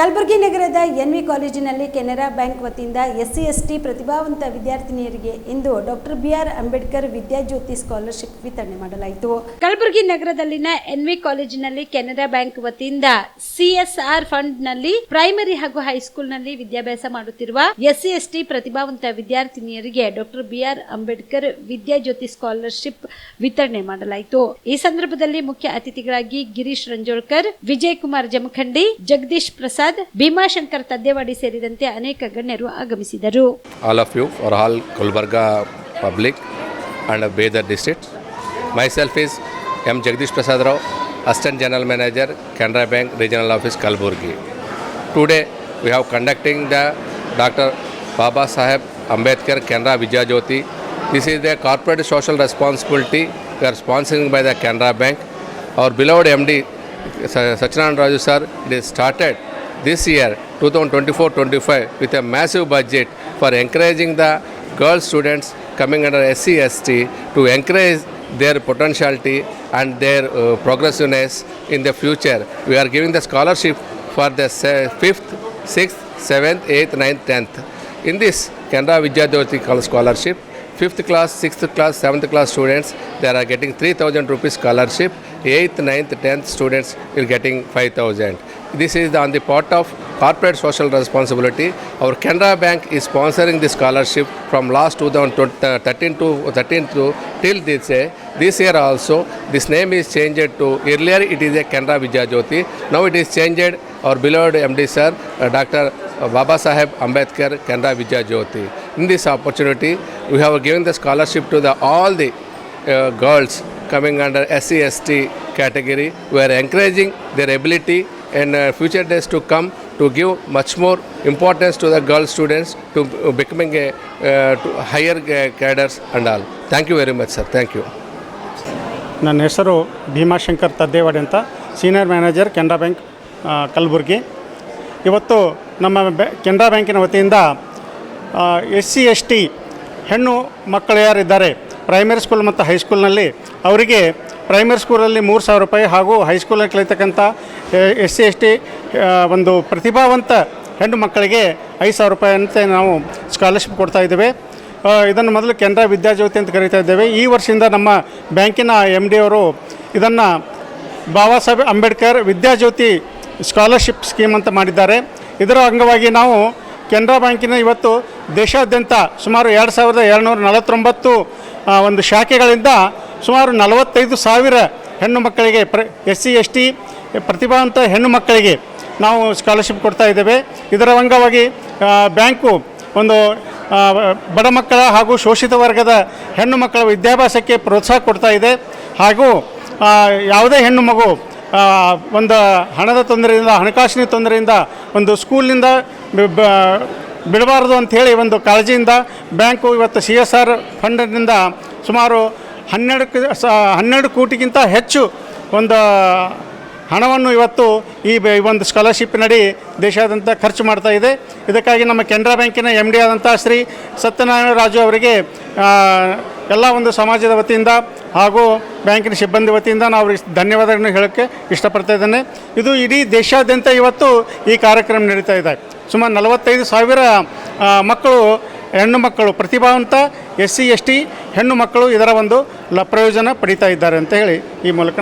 ಕಲಬುರಗಿ ನಗರದ ಎನ್ವಿ ಕಾಲೇಜಿನಲ್ಲಿ ಕೆನರಾ ಬ್ಯಾಂಕ್ ವತಿಯಿಂದ SC/ST ಪ್ರತಿಭಾವಂತ ವಿದ್ಯಾರ್ಥಿನಿಯರಿಗೆ ಇಂದು doctor BR Ambedkar Vidyajyoti scholarship ವಿತರಣೆ ಮಾಡಲಾಯಿತು. ಕಲಬುರಗಿ ನಗರದಲ್ಲಿನ ಎನ್ವಿ ಕಾಲೇಜಿನಲ್ಲಿ ಕೆನರಾ ಬ್ಯಾಂಕ್ ವತಿಯಿಂದ CSR ಫಂಡ್ನಲ್ಲಿ ಪ್ರೈಮರಿ ಹಾಗೂ ಹೈಸ್ಕೂಲ್ನಲ್ಲಿ ವಿದ್ಯಾಭ್ಯಾಸ ಮಾಡುತ್ತಿರುವ SC/ST ಪ್ರತಿಭಾವಂತ ವಿದ್ಯಾರ್ಥಿನಿಯರಿಗೆ doctor BR Ambedkar Vidyajyoti scholarship ವಿತರಣೆ ಮಾಡಲಾಯಿತು. ಈ ಸಂದರ್ಭದಲ್ಲಿ ಮುಖ್ಯ ಅತಿಥಿಗಳಾಗಿ ಗಿರೀಶ್ ರಂಜೋಳ್ಕರ್, ವಿಜಯ್ ಕುಮಾರ್ ಜಮಖಂಡಿ, ಜಗದೀಶ್ ಪ್ರಸಾದ್, ಭೀಮಾಶಂಕರ್ ತದ್ದೇವಾಡಿ ಸೇರಿದಂತೆ ಅನೇಕ ಗಣ್ಯರು ಆಗಮಿಸಿದರು. All of you for all Gulbarga public and Bidar district. Myself is M. Jagdish Prasad Rao, Assistant General Manager, Canara Bank Regional Office, Kalaburgi. Today we have conducting the Dr. Baba Saheb Ambedkar Canara Vidyajyoti. This is the corporate social responsibility we are sponsoring by the Canara Bank. Our beloved MD Sachinand Raju sir, it is started this year 2024-25 with a massive budget for encouraging the girl students coming under SC/ST to encourage their potentiality and their progressiveness in the future. We are giving the scholarship for the 5th, 6th, 7th, 8th, 9th, 10th. In this Canara Vidyajyoti scholarship, 5th class, 6th class, 7th class students, they are getting 3,000 rupees scholarship. 8th, 9th, 10th students will getting 5,000. This is on the part of corporate social responsibility. Our Canara Bank is sponsoring this scholarship from last 2013 to till this year also. This name is changed to, earlier it is a Canara Vidyajyoti. Now it is changed, our beloved MD sir, Dr. Baba Saheb Ambedkar Canara Vidyajyoti. In this opportunity, we have given the scholarship to all the girls coming under SC/ST category. We are encouraging their ability in future days to come to give much more importance to the girl students to becoming a to higher cadres and all. Thank you very much, sir. Thank you. ನನ್ನ ಹೆಸರು ಭೀಮಾಶಂಕರ್ ತದ್ದೇವಾಡಿ ಅಂತ, senior manager Canara bank Kalaburagi. ಇವತ್ತು ನಮ್ಮ ಕೆನರಾ ಬ್ಯಾಂಕಿನ ವತಿಯಿಂದ SC/ST ಹೆಣ್ಣು ಮಕ್ಕಳು ಯಾರಿದ್ದಾರೆ ಪ್ರೈಮರಿ ಸ್ಕೂಲ್ ಮತ್ತು ಹೈಸ್ಕೂಲ್ನಲ್ಲಿ ಅವರಿಗೆ ಪ್ರೈಮರಿ ಸ್ಕೂಲಲ್ಲಿ 3,000 ರೂಪಾಯಿ ಹಾಗೂ ಹೈಸ್ಕೂಲಲ್ಲಿ ಕಲಿತಕ್ಕಂಥ SC/ST ಒಂದು ಪ್ರತಿಭಾವಂತ ಹೆಣ್ಣು ಮಕ್ಕಳಿಗೆ 5,000 ರೂಪಾಯಿ ಅಂತ ನಾವು ಸ್ಕಾಲರ್ಶಿಪ್ ಕೊಡ್ತಾ ಇದ್ದೇವೆ. ಇದನ್ನು ಮೊದಲು ಕೆನರಾ ವಿದ್ಯಾಜ್ಯೋತಿ ಅಂತ ಕರೀತಾ ಇದ್ದೇವೆ. ಈ ವರ್ಷದಿಂದ ನಮ್ಮ ಬ್ಯಾಂಕಿನ MD ಅವರು ಇದನ್ನು ಬಾಬಾ ಸಾಹೇಬ್ ಅಂಬೇಡ್ಕರ್ ವಿದ್ಯಾಜ್ಯೋತಿ ಸ್ಕಾಲರ್ಶಿಪ್ ಸ್ಕೀಮ್ ಅಂತ ಮಾಡಿದ್ದಾರೆ. ಇದರ ಅಂಗವಾಗಿ ನಾವು ಕೆನರಾ ಬ್ಯಾಂಕಿನ ಇವತ್ತು ದೇಶಾದ್ಯಂತ ಸುಮಾರು 2,249 ಒಂದು ಶಾಖೆಗಳಿಂದ ಸುಮಾರು 45,000 ಹೆಣ್ಣು ಮಕ್ಕಳಿಗೆ SC/ST ಪ್ರತಿಭಾವಂತ ಹೆಣ್ಣು ಮಕ್ಕಳಿಗೆ ನಾವು ಸ್ಕಾಲರ್ಶಿಪ್ ಕೊಡ್ತಾ ಇದ್ದೇವೆ. ಇದರ ಅಂಗವಾಗಿ ಬ್ಯಾಂಕು ಒಂದು ಬಡ ಮಕ್ಕಳ ಹಾಗೂ ಶೋಷಿತ ವರ್ಗದ ಹೆಣ್ಣು ಮಕ್ಕಳ ವಿದ್ಯಾಭ್ಯಾಸಕ್ಕೆ ಪ್ರೋತ್ಸಾಹ ಕೊಡ್ತಾ ಇದೆ. ಹಾಗೂ ಯಾವುದೇ ಹೆಣ್ಣು ಮಗು ಒಂದು ಹಣದ ತೊಂದರೆಯಿಂದ, ಹಣಕಾಸಿನ ತೊಂದರೆಯಿಂದ ಒಂದು ಸ್ಕೂಲ್ನಿಂದ ಬಿಡಬಾರ್ದು ಅಂಥೇಳಿ ಒಂದು ಕಾಳಜಿಯಿಂದ ಬ್ಯಾಂಕು ಇವತ್ತು CSR ಫಂಡ್ನಿಂದ ಸುಮಾರು 12 ಕೋಟಿಗಿಂತ ಹೆಚ್ಚು ಒಂದು ಹಣವನ್ನು ಇವತ್ತು ಈ ಒಂದು ಸ್ಕಾಲರ್ಶಿಪ್ನಡಿ ದೇಶಾದ್ಯಂತ ಖರ್ಚು ಮಾಡ್ತಾ ಇದೆ. ಇದಕ್ಕಾಗಿ ನಮ್ಮ ಕೆನರಾ ಬ್ಯಾಂಕಿನ MD ಆದಂಥ ಶ್ರೀ ಸತ್ಯನಾರಾಯಣ ರಾಜು ಅವರಿಗೆ ಎಲ್ಲ ಒಂದು ಸಮಾಜದ ವತಿಯಿಂದ ಹಾಗೂ ಬ್ಯಾಂಕಿನ ಸಿಬ್ಬಂದಿ ವತಿಯಿಂದ ನಾವು ಧನ್ಯವಾದಗಳನ್ನು ಹೇಳೋಕ್ಕೆ ಇಷ್ಟಪಡ್ತಾ ಇದ್ದೇನೆ. ಇದು ಇಡೀ ದೇಶಾದ್ಯಂತ ಇವತ್ತು ಈ ಕಾರ್ಯಕ್ರಮ ನಡೀತಾ ಇದೆ. ಸುಮಾರು 45,000 ಮಕ್ಕಳು, ಹೆಣ್ಣು ಮಕ್ಕಳು, ಪ್ರತಿಭಾವಂತ SC/ST ಹೆಣ್ಣು ಮಕ್ಕಳು ಇದರ ಒಂದು ಪ್ರಯೋಜನ ಪಡಿತಾ ಇದ್ದಾರೆ ಅಂತ ಹೇಳಿ ಈ ಮೂಲಕ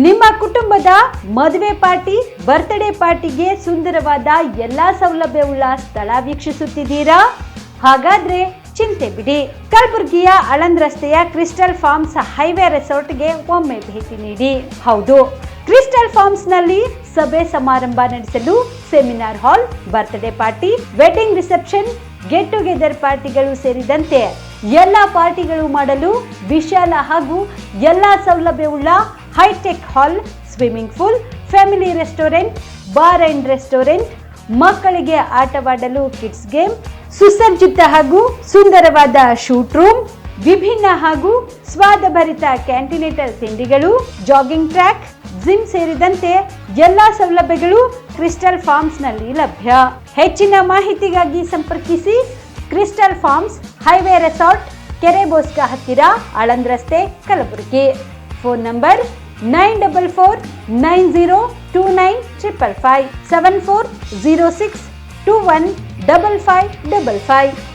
ನಿಮ್ಮ ಕುಟುಂಬದ ಮದುವೆ ಪಾರ್ಟಿ, ಬರ್ತ್ಡೇ ಪಾರ್ಟಿಗೆ ಸುಂದರವಾದ ಎಲ್ಲಾ ಸೌಲಭ್ಯವುಳ್ಳ ಸ್ಥಳ ವೀಕ್ಷಿಸುತ್ತಿದ್ದೀರಾ? ಹಾಗಾದ್ರೆ ಚಿಂತೆ ಬಿಡಿ. ಕಲಬುರಗಿಯ ಆಳಂದ್ ರಸ್ತೆಯ ಕ್ರಿಸ್ಟಲ್ ಫಾರ್ಮ್ಸ್ ಹೈವೇ ರೆಸಾರ್ಟ್ಗೆ ಒಮ್ಮೆ ಭೇಟಿ ನೀಡಿ. ಹೌದು, ಕ್ರಿಸ್ಟಲ್ ಫಾರ್ಮ್ಸ್ ನಲ್ಲಿ ಸಭೆ ಸಮಾರಂಭ ನಡೆಸಲು seminar hall, birthday party, wedding reception, get together ಪಾರ್ಟಿಗಳು ಸೇರಿದಂತೆ ಎಲ್ಲ ಪಾರ್ಟಿಗಳು ಮಾಡಲು ವಿಶಾಲ ಹಾಗೂ ಎಲ್ಲ ಸೌಲಭ್ಯವುಳ್ಳ hitech hall, swimming pool, family restaurant, bar and restaurant, ಮಕ್ಕಳಿಗೆ ಆಟವಾಡಲು ಕಿಡ್ಸ್ ಗೇಮ್, ಸುಸಜ್ಜಿತ ಹಾಗೂ ಸುಂದರವಾದ ಶೂಟ್ ರೂಮ್, ವಿಭಿನ್ನ ಹಾಗೂ ಸ್ವಾದಭರಿತ ಕ್ಯಾಂಟಿನೇಟಲ್ ತಿಂಡಿಗಳು, ಜಾಗಿಂಗ್ ಟ್ರ್ಯಾಕ್, ಜಿಮ್ ಸೇರಿದಂತೆ ಎಲ್ಲ ಸೌಲಭ್ಯಗಳು ಕ್ರಿಸ್ಟಲ್ ಫಾರ್ಮ್ಸ್ ನಲ್ಲಿ ಲಭ್ಯ. ಹೆಚ್ಚಿನ ಮಾಹಿತಿಗಾಗಿ ಸಂಪರ್ಕಿಸಿ ಕ್ರಿಸ್ಟಲ್ ಫಾರ್ಮ್ಸ್ ಹೈವೇ ರೆಸಾರ್ಟ್, ಕೆರೆ ಬೋಸ್ಕ ಹತ್ತಿರ, ಆಳಂದ್ ರಸ್ತೆ, ಕಲಬುರಗಿ. Phone number 9490295555 7406215555.